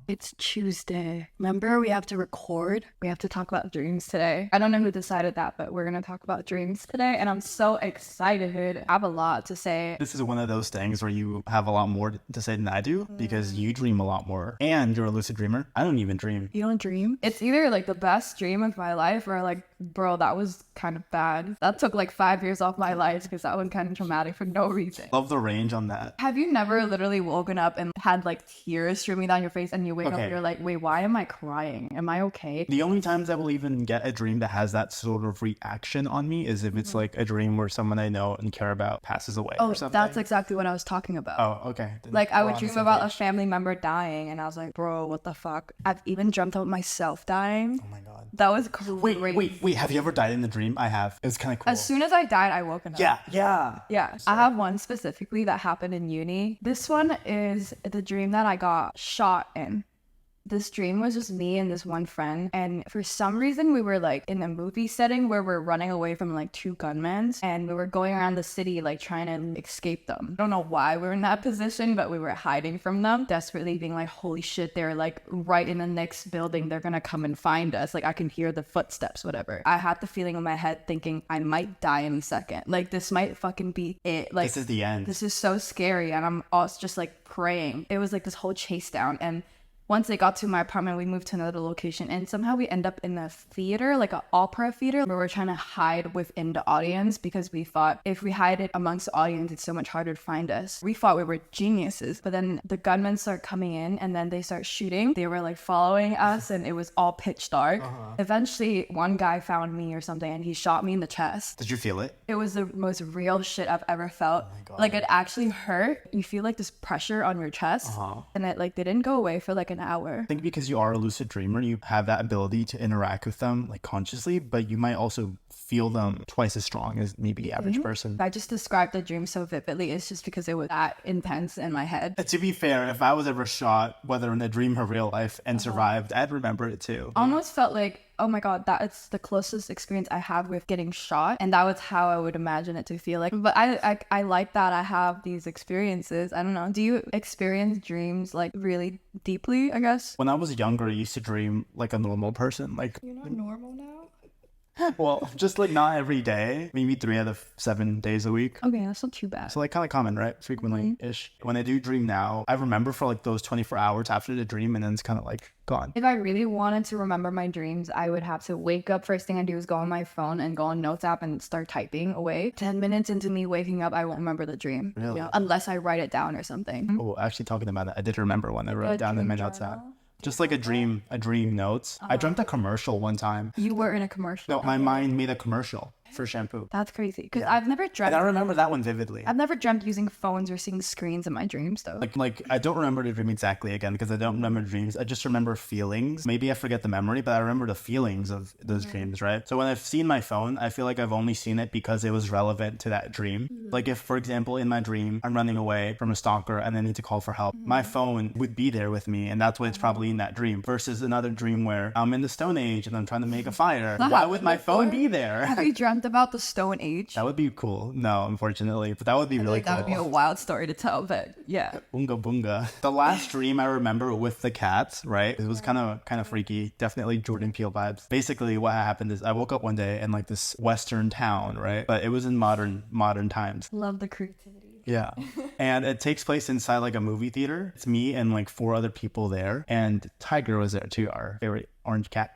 It's Tuesday. Remember, we have to record. We have to talk about dreams today. I don't know who decided that, but we're going to talk about dreams today. And I'm so excited. I have a lot to say. This is one of those things where you have a lot more to say than I do because you dream a lot more. And you're a lucid dreamer. I don't even dream. You don't dream? It's either like the best dream of my life or like, bro, that was kind of bad. That took like 5 years off my life because that was kind of traumatic for no reason. Love the range on that. Have you never literally woken up and had like tears streaming down your face and you wake up and you're like, wait, why am I crying? Am I okay? The only times I will even get a dream that has that sort of reaction on me is if it's like a dream where someone I know and care about passes away or something. That's exactly what I was talking about. Oh, okay. Then like I would we're on the dream same about page. a family member dying and I was like, bro, what the fuck? I've even dreamt about myself dying. Oh my god. That was crazy. Wait. Have you ever died in a dream? I have. It was kind of cool. As soon as I died, I woke up. Yeah. Yeah. I have one specifically that happened in uni. This one is the dream that I got shot in. This dream was just me and this one friend, and for some reason we were like in a movie setting where we're running away from like two gunmen, and we were going around the city like trying to escape them. I don't know why we were in that position, but we were hiding from them, desperately being like, holy shit, they're like right in the next building, they're gonna come and find us. Like I can hear the footsteps, whatever. I had the feeling in my head thinking I might die in a second. Like this might fucking be it. Like This is the end. this is so scary, and I'm also just like praying. It was like this whole chase down, and once they got to my apartment, we moved to another location, and somehow we end up in a theater, like an opera theater, where we're trying to hide within the audience because we thought if we hide it amongst the audience, it's so much harder to find us. We thought we were geniuses, but then the gunmen start coming in and then they start shooting. They were like following us and it was all pitch dark. Eventually, one guy found me or something and he shot me in the chest. Did you feel it? It was the most real shit I've ever felt. God. Like it actually hurt. You feel like this pressure on your chest, and it like didn't go away for like an hour. I think because you are a lucid dreamer, you have that ability to interact with them like consciously, but you might also feel them twice as strong as maybe the average person. I just described the dream so vividly. It's just because it was that intense in my head. To be fair, if I was ever shot, whether in a dream or real life, and survived, I'd remember it too. Almost felt like, oh my god, that's the closest experience I have with getting shot, and that was how I would imagine it to feel like. But I like that I have these experiences. I don't know, do you experience dreams like really deeply, I guess? When I was younger, I used to dream like a normal person. Like, You're not normal now? well, just like not every day, maybe 3 out of 7 days a week. Okay, that's not too bad. So like kind of common, right? Frequently-ish. When I do dream now, I remember for like those 24 hours after the dream, and then it's kind of like gone. If I really wanted to remember my dreams, I would have to wake up. First thing I do is go on my phone and go on Notes app and start typing away. 10 minutes into me waking up, I won't remember the dream. Really? You know, unless I write it down or something. Oh, actually talking about it, I did remember one I wrote down in my notes app. Just like a dream notes. I dreamt a commercial one time. You were in a commercial. No, my mind made a commercial for shampoo. That's crazy. Because I've never dreamt. And I remember that one vividly. I've never dreamt using phones or seeing screens in my dreams, though. Like I don't remember the dream exactly again because I don't remember dreams. I just remember feelings. Maybe I forget the memory, but I remember the feelings of those dreams, right? So when I've seen my phone, I feel like I've only seen it because it was relevant to that dream. Like if, for example, in my dream, I'm running away from a stalker and I need to call for help, my phone would be there with me, and that's why it's probably in that dream. Versus another dream where I'm in the Stone Age and I'm trying to make a fire. Why would my phone be there? Have you dreamt about the Stone Age? That would be cool. No, unfortunately, but that would be really cool. That would be a wild story to tell, but yeah. Boonga boonga. The last dream I remember with the cats, right? It was kind of freaky. Definitely Jordan Peele vibes. Basically, what happened is I woke up one day in like this Western town, right? But it was in modern times. Love the creativity. Yeah. And it takes place inside like a movie theater. It's me and like 4 other people there. And Tiger was there too, our favorite orange cat.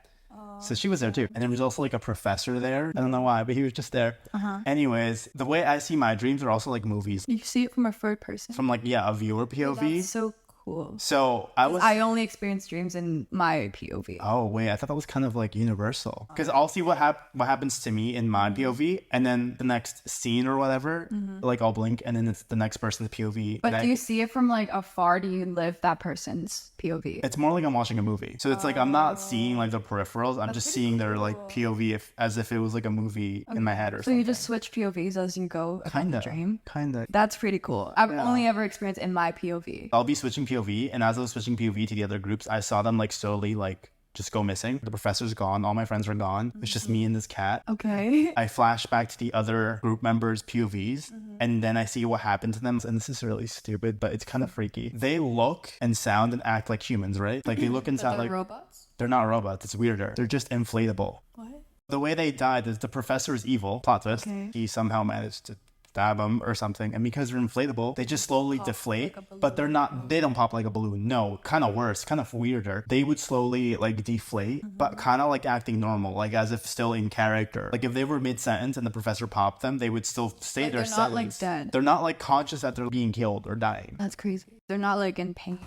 So she was there too. And there was also like a professor there. I don't know why, but he was just there. Anyways, the way I see my dreams are also like movies. You see it from a third person. From like, a viewer POV. That's so cool. So I only experience dreams in my POV. Oh wait, I thought that was kind of like universal. Because I'll see what happens to me in my POV, and then the next scene or whatever, like I'll blink, and then it's the next person's POV. But do you see it from like afar? Do you live that person's POV? It's more like I'm watching a movie. So it's like I'm not seeing like the peripherals. I'm just seeing their like POV as if it was like a movie in my head or something. So you just switch POVs as you go about the dream? Kinda. That's pretty cool. I've only ever experienced in my POV. I'll be switching POV, and as I was switching POV to the other groups, I saw them like slowly like just go missing. The professor's gone. All my friends are gone. It's just me and this cat. Okay. I flash back to the other group members' POVs, and then I see what happened to them. And this is really stupid, but it's kind of freaky. They look and sound and act like humans, right? Like they look and sound like robots? they're not robots. It's weirder. They're just inflatable. What? The way they died is the professor is evil. Plot twist. Okay. He somehow managed to stab them or something, and because they're inflatable, they just slowly deflate, but they don't pop like a balloon. No, kind of worse, kind of weirder. They would slowly like deflate, but kind of like acting normal, like as if still in character. Like if they were mid-sentence and the professor popped them, they would still stay their sentence. They're not like dead. They're not like conscious that they're being killed or dying. That's crazy. They're not like in pain.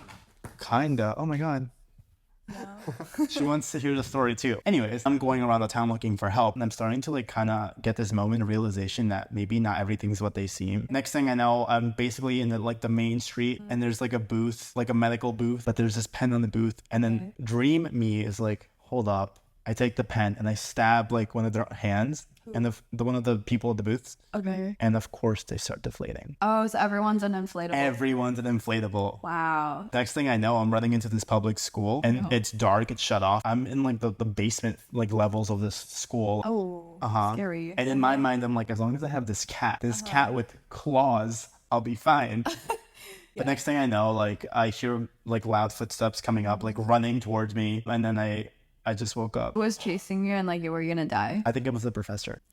Kinda. Oh my god. No. She wants to hear the story too. Anyways, I'm going around the town looking for help, and I'm starting to like kind of get this moment of realization that maybe not everything's what they seem. Next thing I know, I'm basically in the main street, and there's like a booth, like a medical booth, but there's this pen on the booth, and then Dream me is like, hold up. I take the pen and I stab like one of their hands and the one of the people at the booths. Okay. And of course they start deflating. Oh, so everyone's an inflatable. Everyone's an inflatable. Wow. Next thing I know, I'm running into this public school, and it's dark, it's shut off. I'm in like the basement like levels of this school. Oh, scary. And in my mind, I'm like, as long as I have this cat with claws, I'll be fine. But next thing I know, like I hear like loud footsteps coming up, like running towards me, and then I just woke up. Who was chasing you and like you were gonna die? I think it was the professor.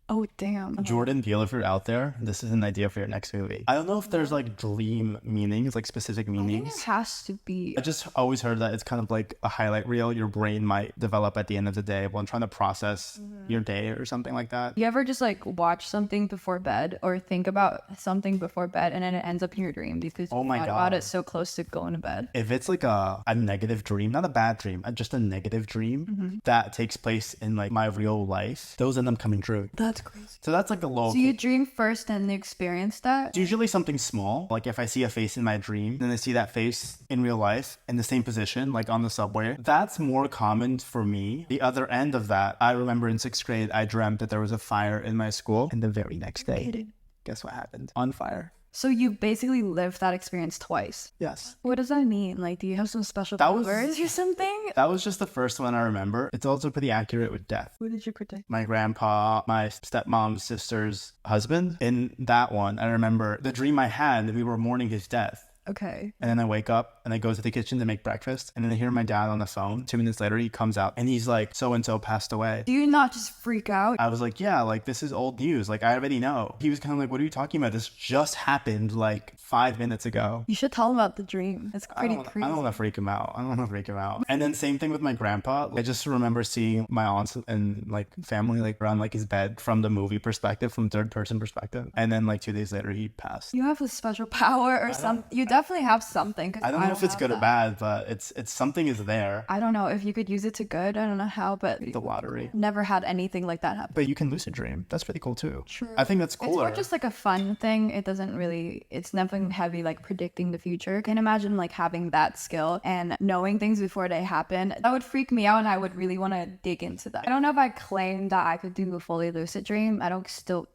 Oh, damn. Jordan Peele, if you're out there, this is an idea for your next movie. I don't know if there's like dream meanings, like specific I think meanings. there has to be. I just always heard that it's kind of like a highlight reel your brain might develop at the end of the day while trying to process your day or something like that. You ever just like watch something before bed or think about something before bed and then it ends up in your dream because you thought about it so close to going to bed? If it's like a negative dream, not a bad dream, just a negative dream that takes place in like my real life, those end up coming true. That's crazy. So that's like a low. So you dream first and experience that? It's usually something small. Like if I see a face in my dream, then I see that face in real life in the same position, like on the subway. That's more common for me. The other end of that, I remember in 6th grade, I dreamt that there was a fire in my school. And the very next day, guess what happened? On fire. So you basically lived that experience twice. Yes. What does that mean? Like, do you have some special powers or something? That was just the first one I remember. It's also pretty accurate with death. Who did you protect? My grandpa, my stepmom's sister's husband. In that one, I remember the dream I had, we were mourning his death. Okay. And then I wake up and I go to the kitchen to make breakfast. And then I hear my dad on the phone. 2 minutes later, he comes out and he's like, so-and-so passed away. Do you not just freak out? I was like, yeah, like this is old news. Like I already know. He was kind of like, what are you talking about? This just happened like 5 minutes ago. You should tell him about the dream. It's pretty crazy. I don't want to freak him out. And then same thing with my grandpa. I just remember seeing my aunts and like family like around like his bed from the movie perspective, from third person perspective. And then like 2 days later, he passed. You have a special power or something. You definitely have something. I don't know if it's good or bad, but it's something is there. I don't know if you could use it to good. I don't know how, but The lottery. never had anything like that happen. But you can lucid dream. That's pretty cool too. True. I think that's cooler. It's more just like a fun thing. It doesn't really, it's nothing heavy like predicting the future. I can imagine like having that skill and knowing things before they happen. That would freak me out and I would really want to dig into that. I don't know if I claim that I could do a fully lucid dream. I'm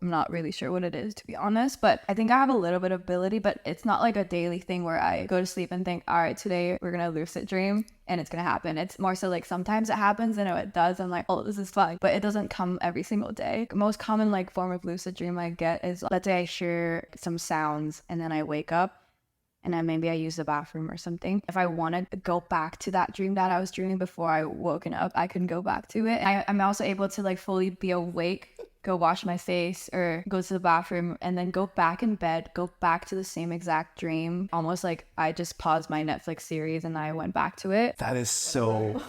not really sure what it is, to be honest, but I think I have a little bit of ability, but it's not like a daily thing where I go to sleep and think, all right, today we're going to lucid dream and it's going to happen. It's more so like sometimes it happens and it does. I'm like, oh, this is fun, but it doesn't come every single day. The most common like form of lucid dream I get is, let's say I hear some sounds and then I wake up and then maybe I use the bathroom or something. If I wanted to go back to that dream that I was dreaming before I woken up, I can go back to it. I'm also able to like fully be awake, go wash my face or go to the bathroom and then go back in bed, go back to the same exact dream. Almost like I just paused my Netflix series and I went back to it. That is so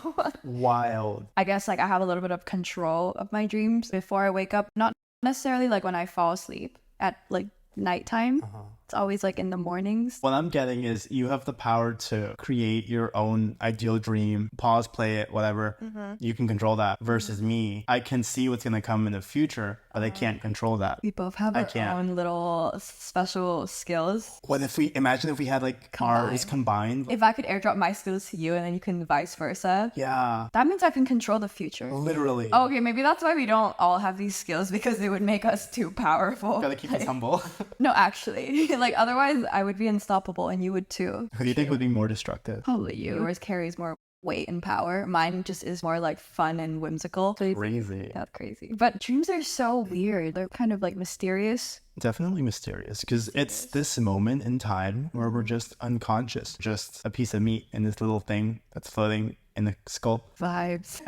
wild. I guess like I have a little bit of control of my dreams before I wake up. Not necessarily like when I fall asleep at like nighttime. It's always like in the mornings. What I'm getting is you have the power to create your own ideal dream, pause, play it, whatever. You can control that. Versus me, I can see what's going to come in the future, but I can't control that. We both have our own little special skills. What if imagine if we had like ours combined? If I could airdrop my skills to you and then you can vice versa. Yeah. That means I can control the future. Literally. Oh, okay, maybe that's why we don't all have these skills, because it would make us too powerful. Gotta keep us humble. No, actually. Like otherwise I would be unstoppable and you would too. Who do you think would be more destructive? Probably you. Yours carries more weight and power. Mine just is more like fun and whimsical. So Crazy. that's crazy. But dreams are so weird. They're kind of like mysterious. Definitely mysterious, because it's this moment in time where we're just unconscious, just a piece of meat in this little thing that's floating in the skull. Vibes.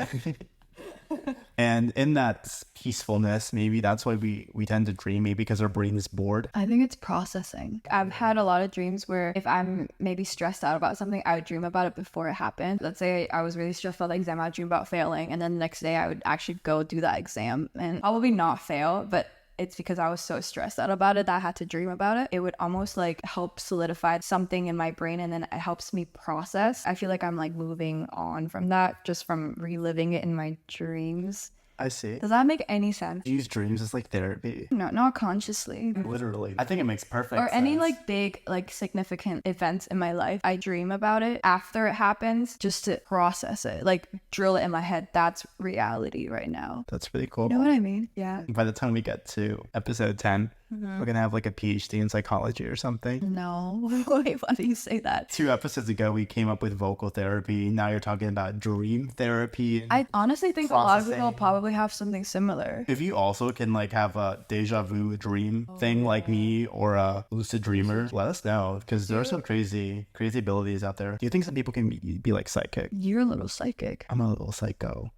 And in that peacefulness, maybe that's why we tend to dream, maybe because our brain is bored. I think it's processing. I've had a lot of dreams where if I'm maybe stressed out about something, I would dream about it before it happened. Let's say I was really stressed about the exam, I would dream about failing, and then the next day I would actually go do that exam and probably not fail, but it's because I was so stressed out about it that I had to dream about it. It would almost like help solidify something in my brain, and then it helps me process. I feel like I'm like moving on from that just from reliving it in my dreams. I see. Does that make any sense? Use dreams as like therapy. No, not consciously. Literally. I think it makes perfect Or sense. any like big, like significant events in my life. I dream about it after it happens just to process it, like drill it in my head. That's reality right now. That's really cool. You know what I mean? Yeah. By the time we get to episode 10, we're going to have like a PhD in psychology or something. No. Wait, why do you say that? 2 episodes ago, we came up with vocal therapy. Now you're talking about dream therapy. I honestly think a lot of people Processing. probably have something similar. If you also can like have a deja vu dream thing like me, or a lucid dreamer, let us know, because there are some crazy abilities out there. Do you think some people can be like psychic? You're a little psychic. I'm a little psycho.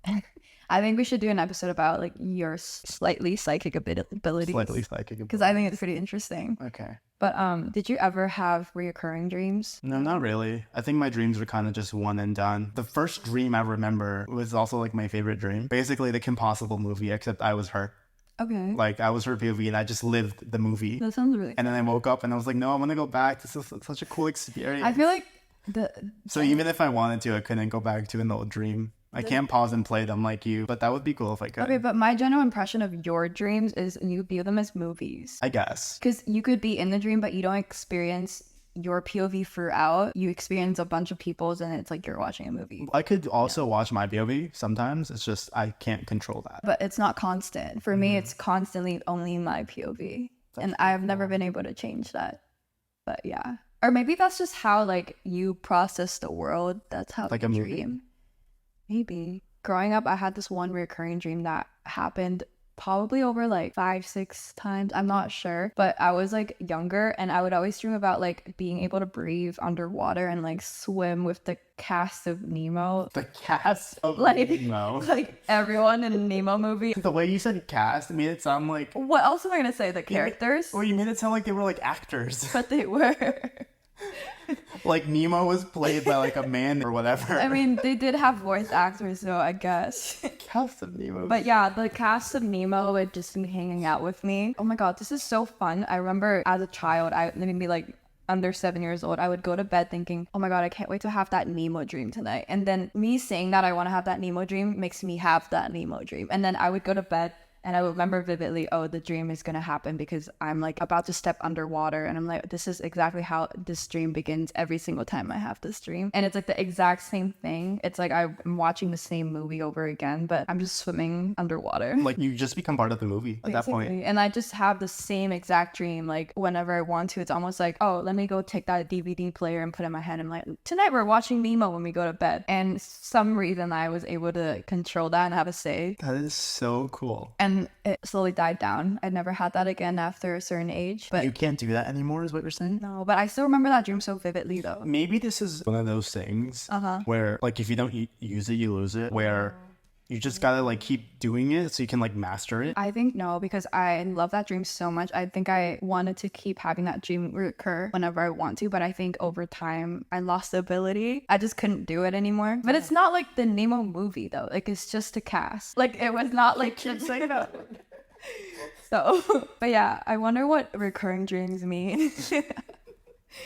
I think we should do an episode about like your slightly psychic abilities. Slightly psychic. Because I think it's pretty interesting. Okay. But did you ever have reoccurring dreams? No, not really. I think my dreams were kind of just one and done. The first dream I remember was also like my favorite dream. Basically the Kim Possible movie, except I was her. Okay. Like I was her POV and I just lived the movie. That sounds really And then I woke up and I was like, no, I want to go back. This is such a cool experience. I feel like So even if I wanted to, I couldn't go back to an old dream. I can't pause and play them like you, but that would be cool if I could. Okay, but my general impression of your dreams is you view them as movies. I guess. Because you could be in the dream, but you don't experience your POV throughout. You experience a bunch of people's, and it's like you're watching a movie. I could also watch my POV sometimes. It's just I can't control that. But it's not constant. For me, it's constantly only my POV. And I've never been able to change that. But yeah. Or maybe that's just how like you process the world. That's how Like you a movie? dream. Maybe. Growing up, I had this one recurring dream that happened probably over like 5-6 times. I'm not sure. But I was like younger, and I would always dream about like being able to breathe underwater and like swim with the cast of Nemo. The cast of Like, Nemo. like everyone in a Nemo movie. The way you said cast made it sound like... What else am I gonna say? The characters? Well, you made it sound like they were like actors. But they were. Like Nemo was played by like a man or whatever. I mean, they did have voice actors, so I guess. Cast of Nemo. But yeah, the cast of Nemo would just be hanging out with me. Oh my god, this is so fun. I remember as a child, maybe like under 7 years old, I would go to bed thinking, oh my god, I can't wait to have that Nemo dream tonight. And then me saying that I want to have that Nemo dream makes me have that Nemo dream. And then I would go to bed, and I would remember vividly, oh, the dream is going to happen because I'm like about to step underwater. And I'm like, this is exactly how this dream begins every single time I have this dream. And it's like the exact same thing. It's like I'm watching the same movie over again, but I'm just swimming underwater. Like you just become part of the movie at that point. Basically. And I just have the same exact dream. Like whenever I want to, it's almost like, oh, let me go take that DVD player and put it in my head. I'm like, tonight we're watching Nemo when we go to bed. And some reason I was able to control that and have a say. That is so cool. And it slowly died down. I never had that again after a certain age. But You can't do that anymore is what you're saying? no, but I still remember that dream so vividly though. Maybe this is one of those things where like if you don't use it, you lose it. Where you just gotta like keep doing it so you can like master it. I think no, because I love that dream so much. I think I wanted to keep having that dream recur whenever I want to, but I think over time I lost the ability. I just couldn't do it anymore. But it's not like the Nemo movie though. Like it's just a cast. Like it was not like just like so. But yeah, I wonder what recurring dreams mean.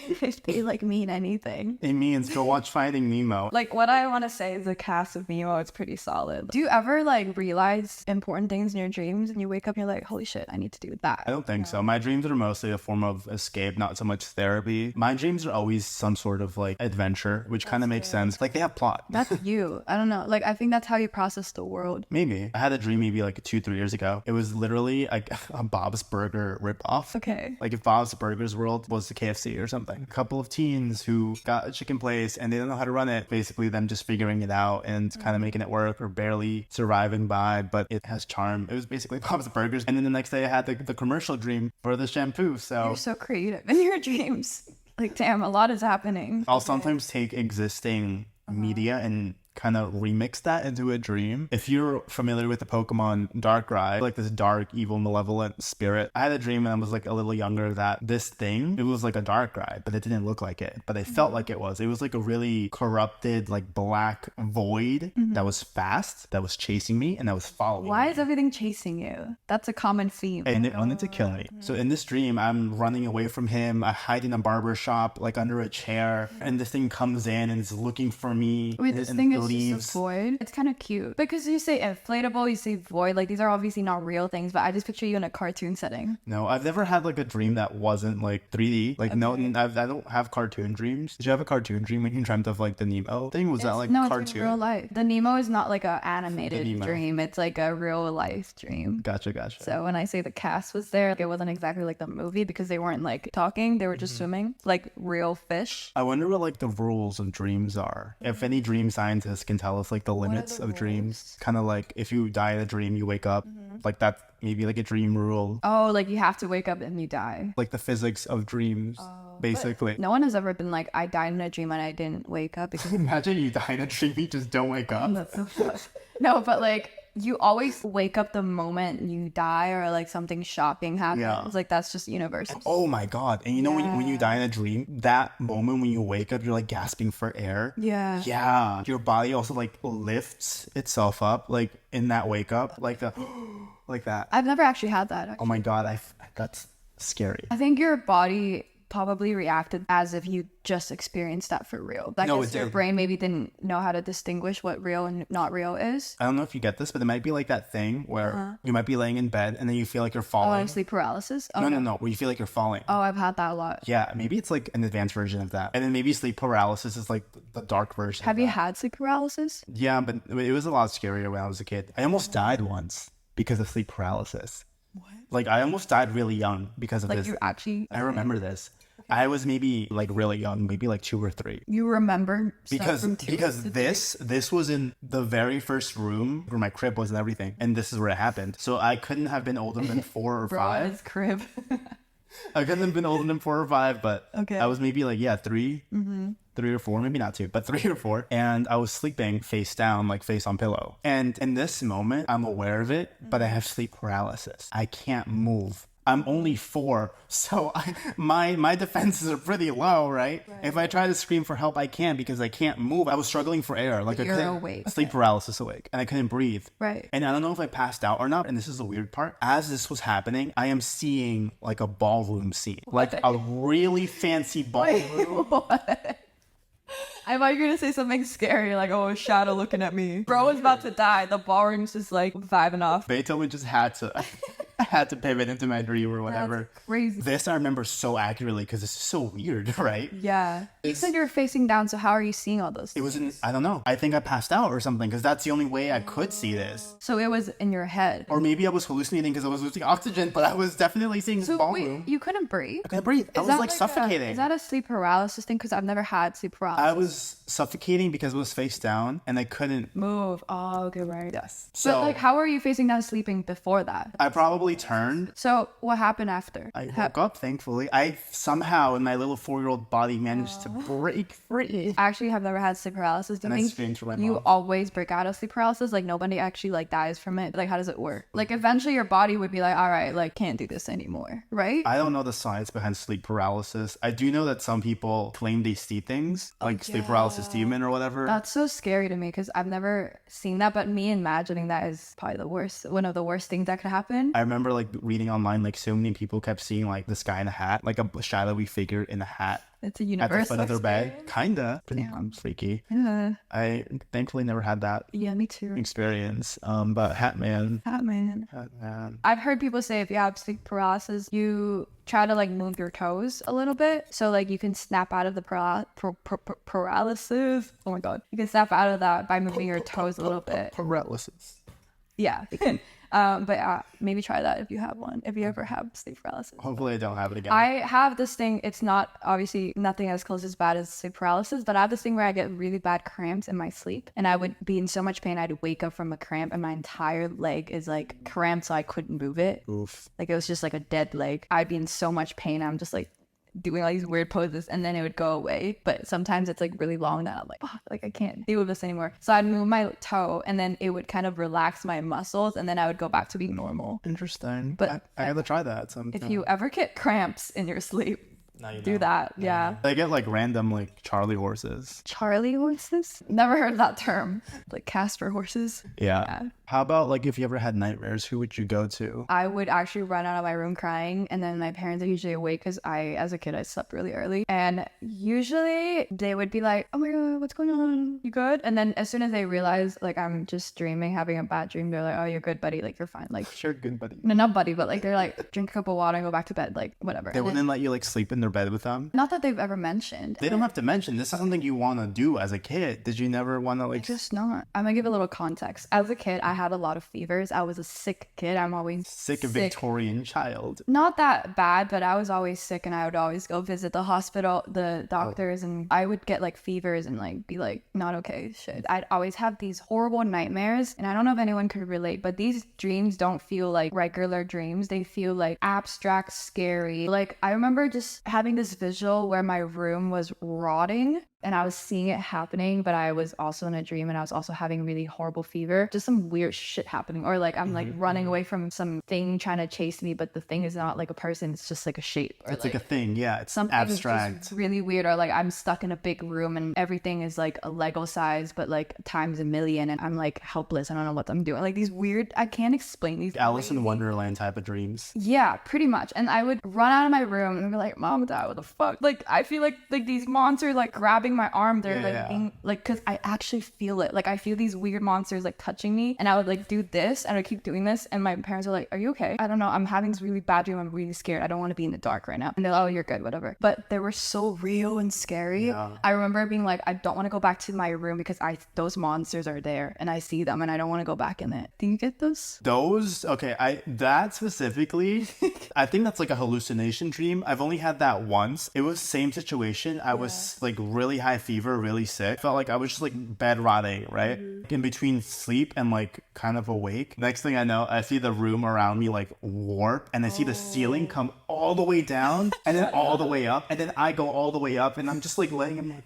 If they like mean anything. It means go watch Finding Nemo. Like what I want to say is the cast of Nemo, it's pretty solid. Do you ever like realize important things in your dreams and you wake up and you're like, holy shit, I need to do that? I don't think so. My dreams are mostly a form of escape, not so much therapy. My dreams are always some sort of like adventure, which kind of makes sense. Like they have plot. That's you. I don't know. Like I think that's how you process the world. Maybe. I had a dream maybe like 2-3 years ago. It was literally like a Bob's Burger ripoff. Okay. Like if Bob's Burgers World was the KFC or something. something. A couple of teens who got a chicken place and they don't know how to run it. Basically them just figuring it out and kind of making it work or barely surviving by, but it has charm. It was basically Bob's Burgers. And then the next day I had the commercial dream for the shampoo. So You're so creative in your dreams. Like, damn, a lot is happening. I'll sometimes take existing media and kind of remix that into a dream. If you're familiar with the Pokemon Darkrai, like this dark, evil, malevolent spirit, I had a dream when I was like a little younger that this thing, it was like a Darkrai, but it didn't look like it, but it felt like it was. It was like a really corrupted, like black void that was fast, that was chasing me, and that was following Why me. is everything chasing you? That's a common theme. And it wanted to kill me. So in this dream, I'm running away from him. I hide in a barber shop, like under a chair, and this thing comes in and it's looking for me. Wait, this and thing is leaves. just a void? It's kind of cute. Because you say inflatable, you say void. Like, these are obviously not real things, but I just picture you in a cartoon setting. No, I've never had like a dream that wasn't like 3D. Like, no, I don't have cartoon dreams. Did you have a cartoon dream when you dreamt of like the Nemo thing? Was that like no, cartoon? it's in real life. The Nemo is not like a animated Nemo. dream. It's like a real life dream. Gotcha. So when I say the cast was there, it wasn't exactly like the movie because they weren't like talking. They were just swimming like real fish. I wonder what like the rules of dreams are. If any dream scientist can tell us like the limits of dreams. Kind of like if you die in a dream, you wake up. Like that maybe like a dream rule. Oh, like you have to wake up and you die. Like the physics of dreams, basically. No one has ever been like, I died in a dream and I didn't wake up because Imagine you die in a dream, you just don't wake up. that's so fun. No, but like you always wake up the moment you die or like something shocking happens. Yeah. Like that's just universal. Oh my god. And you know when you die in a dream, that moment when you wake up, you're like gasping for air. Yeah. Yeah. Your body also like lifts itself up like in that wake up. Like the like that. I've never actually had that. Oh my god, that's scary. I think your body probably reacted as if you just experienced that for real. I No, guess it your did. brain maybe didn't know how to distinguish what real and not real is. I don't know if you get this, but it might be like that thing where you might be laying in bed and then you feel like you're Oh, falling. sleep paralysis? Oh, No, where you feel like you're falling. Oh, I've had that a lot. Yeah, maybe it's like an advanced version of that. And then maybe sleep paralysis is like the dark version. Have of you that. had sleep paralysis? Yeah, but it was a lot scarier when I was a kid. I almost died once because of sleep paralysis. What? Like I almost died really young because of Like this. you actually, I remember this. I was maybe like really young, maybe like 2 or 3. you remember stuff Because from two because to this was in the very first room where my crib was and everything, and this is where it happened. So I couldn't have been older than 4 or Bro, 5. his crib. I couldn't have been older than 4 or 5, but Okay. I was maybe like 3, 3 or 4, maybe not 2, but 3 or 4, and I was sleeping face down, like face on pillow. And in this moment, I'm aware of it, but I have sleep paralysis. I can't move. I'm only 4, so my defenses are pretty low, right? If I try to scream for help, I can't because I can't move. I was struggling for air, like You're I couldn't awake. sleep paralysis awake, and I couldn't breathe. Right. And I don't know if I passed out or not. And this is the weird part. As this was happening, I am seeing like a ballroom scene, like a really fancy ballroom. What? I thought you were gonna say something scary, like, oh, a shadow looking at me. Bro was about to die. The ballroom's just like vibing off. Beethoven just had to, I had to pivot into my dream or whatever. That's crazy. This I remember so accurately because it's so weird, right? Yeah. You said you were facing down, so how are you seeing all those? It was in, I don't know. I think I passed out or something because that's the only way I could see this. So it was in your head. Or maybe I was hallucinating because I was losing oxygen, but I was definitely seeing this So ballroom. wait, you couldn't breathe? I couldn't breathe. I was that like suffocating. Is that a sleep paralysis thing? Because I've never had sleep paralysis. I was suffocating because it was face down and I couldn't. Move. Oh, okay, right. Yes. But So like, how were you facing down sleeping before that? I probably turned. So what happened after? I woke up, thankfully. I somehow, in my little 4-year-old body, managed to break free. I actually have never had sleep paralysis. Do you And I think screamed for my you mom. always break out of sleep paralysis? Like nobody actually like dies from it? Like how does it work? Like eventually your body would be like, all right, like can't do this anymore, right? I don't know the science behind sleep paralysis. I do know that some people claim they see things, like sleep paralysis demon or whatever. That's so scary to me because I've never seen that, but me imagining that is probably the worst, one of the worst things that could happen. I remember like reading online, like so many people kept seeing like this guy in a hat, like a shadowy figure in a hat It's a at the universal foot of their bed. experience. Kinda. I'm freaky. Yeah. I thankfully never had that Yeah, me too. experience. But Hat Man. Man. Hat Man. I've heard people say if you have sleep paralysis, you try to like move your toes a little bit so like you can snap out of the paralysis. Oh my god, you can snap out of that by moving your toes a little bit. Paralysis. Yeah, But maybe try that if you have one, if you ever have sleep paralysis. Hopefully I don't have it again. I have this thing, it's not obviously nothing as close as bad as sleep paralysis, but I have this thing where I get really bad cramps in my sleep, and I would be in so much pain I'd wake up from a cramp and my entire leg is like cramped, so I couldn't move it. Oof. Like it was just like a dead leg. I'd be in so much pain, I'm just like doing all these weird poses, and then it would go away. But sometimes it's like really long that I'm like, oh, like I can't deal with this anymore. So I'd move my toe, and then it would kind of relax my muscles, and then I would go back to being normal. Interesting. But I gotta try that sometime. If you ever get cramps in your sleep, No, you do don't. that. Yeah. They get like random like Charlie horses. Charlie horses? Never heard of that term. Like Casper horses. Yeah. How about like if you ever had nightmares, who would you go to? I would actually run out of my room crying, and then my parents are usually awake because as a kid, I slept really early. And usually they would be like, oh my God, what's going on? You good? And then as soon as they realize like I'm just dreaming, having a bad dream, they're like, oh, you're good, buddy. Like you're fine. Like, Sure, good buddy. no, not buddy, but like they're like, drink a cup of water and go back to bed. Like whatever. They wouldn't let you like sleep in their bed with them? Not that they've ever mentioned. They don't have to mention. This is something you want to do as a kid. Did you never want to like... Just not. I'm gonna give a little context. As a kid, I had a lot of fevers. I was a sick kid. I'm always Sick Victorian child. Not that bad, but I was always sick, and I would always go visit the hospital, the doctors, and I would get like fevers and like be like not okay shit. I'd always have these horrible nightmares, and I don't know if anyone could relate, but these dreams don't feel like regular dreams. They feel like abstract, scary. Like I remember just having this visual where my room was rotting and I was seeing it happening, but I was also in a dream and I was also having really horrible fever. Just some weird shit happening. Or like I'm like running away from some thing trying to chase me, but the thing is not like a person, it's just like a shape. Or It's like a thing, yeah. It's something abstract. is just really weird. Or like I'm stuck in a big room and everything is like a Lego size, but like times a million, and I'm like helpless. I don't know what I'm doing. Like these weird, I can't explain these. Alice in Wonderland type of dreams. Yeah, pretty much. And I would run out of my room and be like, Mom, Dad, what the fuck? Like I feel like these monsters like grabbing my arm. They're like being like, because I actually feel it. Like I feel these weird monsters like touching me, and I would like do this and I would keep doing this, and my parents are like, are you okay? I don't know, I'm having this really bad dream, I'm really scared, I don't want to be in the dark right now. And they're like, oh, you're good, whatever. But they were so real and scary. I remember being like, I don't want to go back to my room because those monsters are there and I see them and I don't want to go back in it. Do you get those? Okay, that specifically, I think that's like a hallucination dream. I've only had that once. It was same situation. I was like really high fever, really sick. Felt like I was just like bed rotting, right? In between sleep and like kind of awake. Next thing I know, I see the room around me like warp, and I see the ceiling come all the way down and then all the way up, and then I go all the way up, and I'm just like laying, I'm like,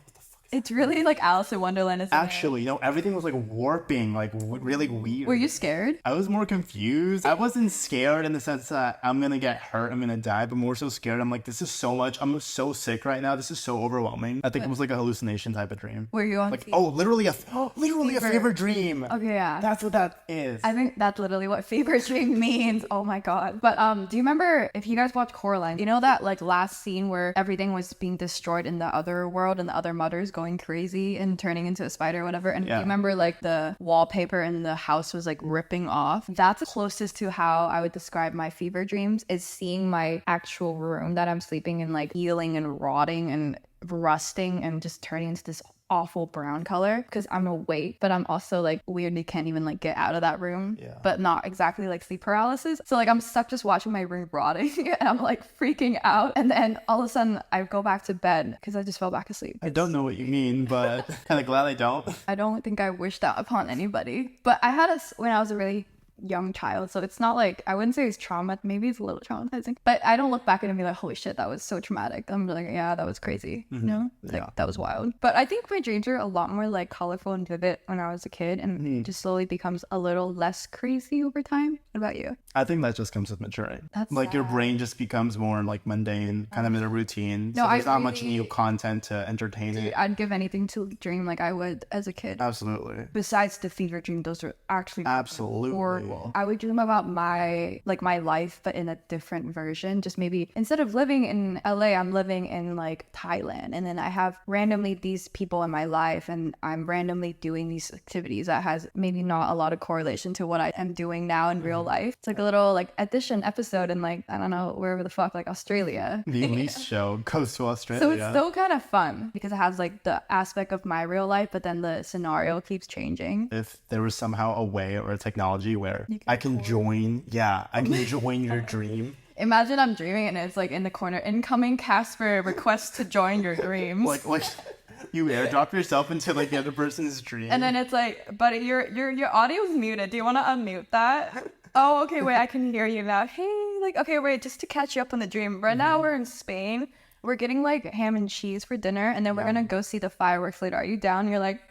it's really like Alice in Wonderland, isn't it? actually, everything was like warping, like really weird. Were you scared? I was more confused. I wasn't scared in the sense that I'm gonna get hurt, I'm gonna die, but more so scared. I'm like, this is so much. I'm so sick right now. This is so overwhelming. I think it was like a hallucination type of dream. Were you on like, literally a fever dream. Okay, yeah. That's what that is. I think that's literally what fever dream means. Oh my God. But do you remember, if you guys watch Coraline, you know that like last scene where everything was being destroyed in the other world and the other mothers going crazy and turning into a spider or whatever, and you remember like the wallpaper in the house was like ripping off? That's the closest to how I would describe my fever dreams, is seeing my actual room that I'm sleeping in like healing and rotting and rusting and just turning into this awful brown color because I'm awake, but I'm also like weirdly can't even like get out of that room, but not exactly like sleep paralysis. So like I'm stuck just watching my room rotting and I'm like freaking out, and then all of a sudden I go back to bed because I just fell back asleep. I don't know what you mean, but kind of glad I don't. I don't think I wish that upon anybody, but I had when I was a really young child, so it's not like, I wouldn't say it's trauma, maybe it's a little traumatizing, but I don't look back at it and be like, holy shit, that was so traumatic. I'm like, yeah, that was crazy, you know, like that was wild. But I think my dreams are a lot more like colorful and vivid when I was a kid, and just slowly becomes a little less crazy over time. What about you? I think that just comes with maturing. That's like sad. your brain just becomes more like mundane, kind of in a routine. No, So there's not much really- new content to entertain it. I'd give anything to dream like I would as a kid. Absolutely. Besides the fever dream, those are actually Absolutely. horrible. I would dream about my life, but in a different version. Just maybe instead of living in LA, I'm living in like Thailand, and then I have randomly these people in my life, and I'm randomly doing these activities that has maybe not a lot of correlation to what I am doing now in real life. It's like a little like addition episode in like, I don't know, wherever the fuck, like Australia. The Elise show goes to Australia. So it's still kind of fun because it has like the aspect of my real life, but then the scenario keeps changing. If there was somehow a way or a technology where anywhere. You can I can join your dream. Imagine I'm dreaming and it's like in the corner, incoming Casper request to join your dreams. Like you airdrop yourself into like the other person's dream. And then it's like, but your audio's muted. Do you want to unmute that? Oh, okay, wait, I can hear you now. Hey, like, okay, wait, just to catch you up on the dream. Right now we're in Spain. We're getting like ham and cheese for dinner, and then we're gonna go see the fireworks later. Are you down? You're like,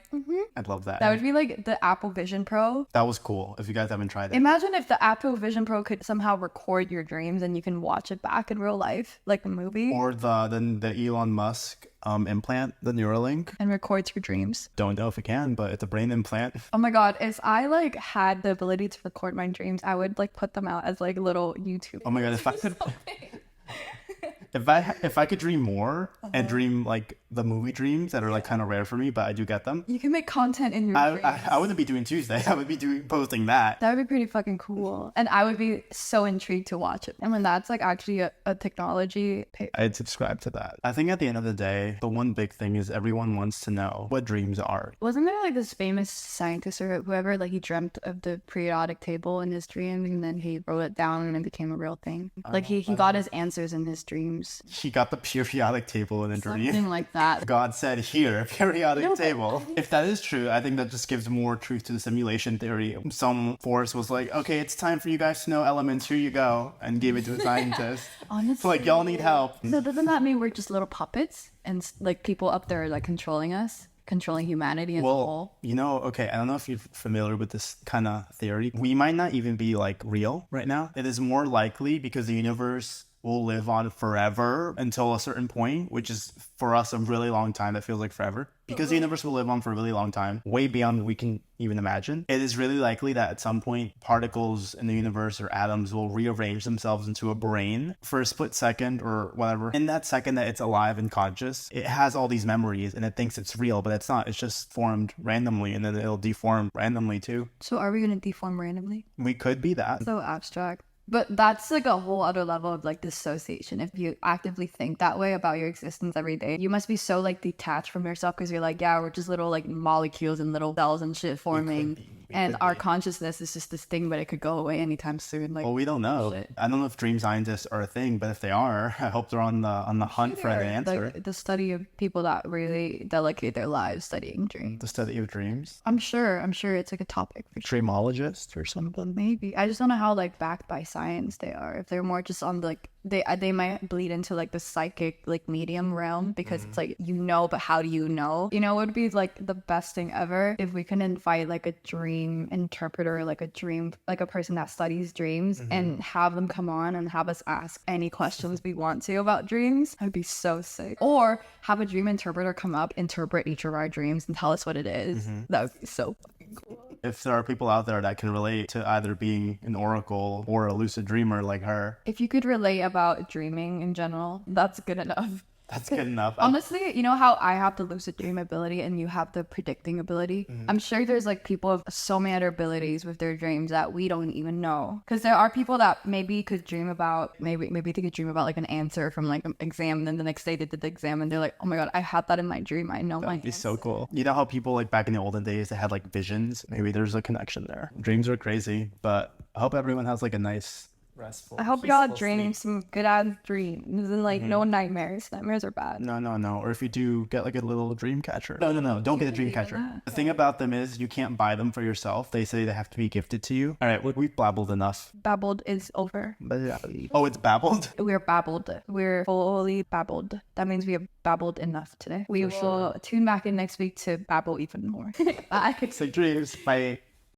I'd love that. that would be like the Apple Vision Pro. That was cool. If you guys haven't tried it. Imagine if the Apple Vision Pro could somehow record your dreams and you can watch it back in real life, like a movie, Or the Elon Musk implant, the Neuralink. and records your dreams. Don't know if it can, but it's a brain implant. Oh my god, if I like had the ability to record my dreams, I would like put them out as like little YouTube. Oh my god, if I could if I could dream more and dream like the movie dreams that are like kind of rare for me, but I do get them. You can make content in your dreams. I wouldn't be doing Tuesday. I would be posting that. That would be pretty fucking cool. And I would be so intrigued to watch it. And when that's like actually a technology. I'd subscribe to that. I think at the end of the day, the one big thing is everyone wants to know what dreams are. Wasn't there like this famous scientist or whoever, like he dreamt of the periodic table in his dreams and then he wrote it down and it became a real thing? Like he got his answers in his dreams. He got the periodic table in a dream. Something like that. God said, here, periodic table. If that is true, I think that just gives more truth to the simulation theory. Some force was like, okay, it's time for you guys to know elements. Here you go. And gave it to a scientist. Honestly. So, like, y'all need help. So doesn't that mean we're just little puppets? And like people up there are like controlling us? Controlling humanity as a whole? You know, okay, I don't know if you're familiar with this kind of theory. We might not even be like real right now. It is more likely because the universe will live on forever until a certain point, which is for us a really long time. That feels like forever. Because the universe will live on for a really long time, way beyond what we can even imagine. It is really likely that at some point, particles in the universe or atoms will rearrange themselves into a brain for a split second or whatever. In that second that it's alive and conscious, it has all these memories and it thinks it's real, but it's not. It's just formed randomly and then it'll deform randomly too. So are we going to deform randomly? We could be that. So abstract. But that's like a whole other level of like dissociation. If you actively think that way about your existence every day, you must be so like detached from yourself because you're like, yeah, we're just little like molecules and little cells and shit forming. And our consciousness is just this thing, but it could go away anytime soon. Like, well, we don't know. Shit. I don't know if dream scientists are a thing, but if they are, I hope they're on the hunt for an answer. Like the study of people that really dedicate their lives studying dreams. The study of dreams. I'm sure it's like a topic for sure. Dreamologist or something. Maybe. I just don't know how like backed by science they are. If they're more just on like they might bleed into like the psychic like medium realm because it's like but how do you know? You know, it would be like the best thing ever if we can invite like a dream interpreter, like a person that studies dreams and have them come on and have us ask any questions we want to about dreams. That'd be so sick. Or have a dream interpreter come up, interpret each of our dreams and tell us what it is. That would be so fucking cool. If there are people out there that can relate to either being an oracle or a lucid dreamer like her. If you could relate about dreaming in general, that's good enough. That's good enough. Honestly, you know how I have the lucid dream ability and you have the predicting ability? I'm sure there's like people with so many other abilities with their dreams that we don't even know. Because there are people that maybe could dream about, maybe they could dream about like an answer from like an exam, and then the next day they did the exam and they're like, oh my god, I had that in my dream. I know my That'd be so cool. You know how people like back in the olden days, they had like visions? Maybe there's a connection there. Dreams are crazy, but I hope everyone has like a nice... restful. I hope y'all dream some good ass dreams and like no nightmares. Nightmares are bad. No. Or if you do, get like a little dream catcher. No. Don't get a dream catcher. The thing about them is you can't buy them for yourself. They say they have to be gifted to you. All right, we've babbled enough. Babbled is over. Oh, it's babbled? We're babbled. We're fully babbled. That means we have babbled enough today. We will tune back in next week to babble even more. Bye. Sick dreams. Bye.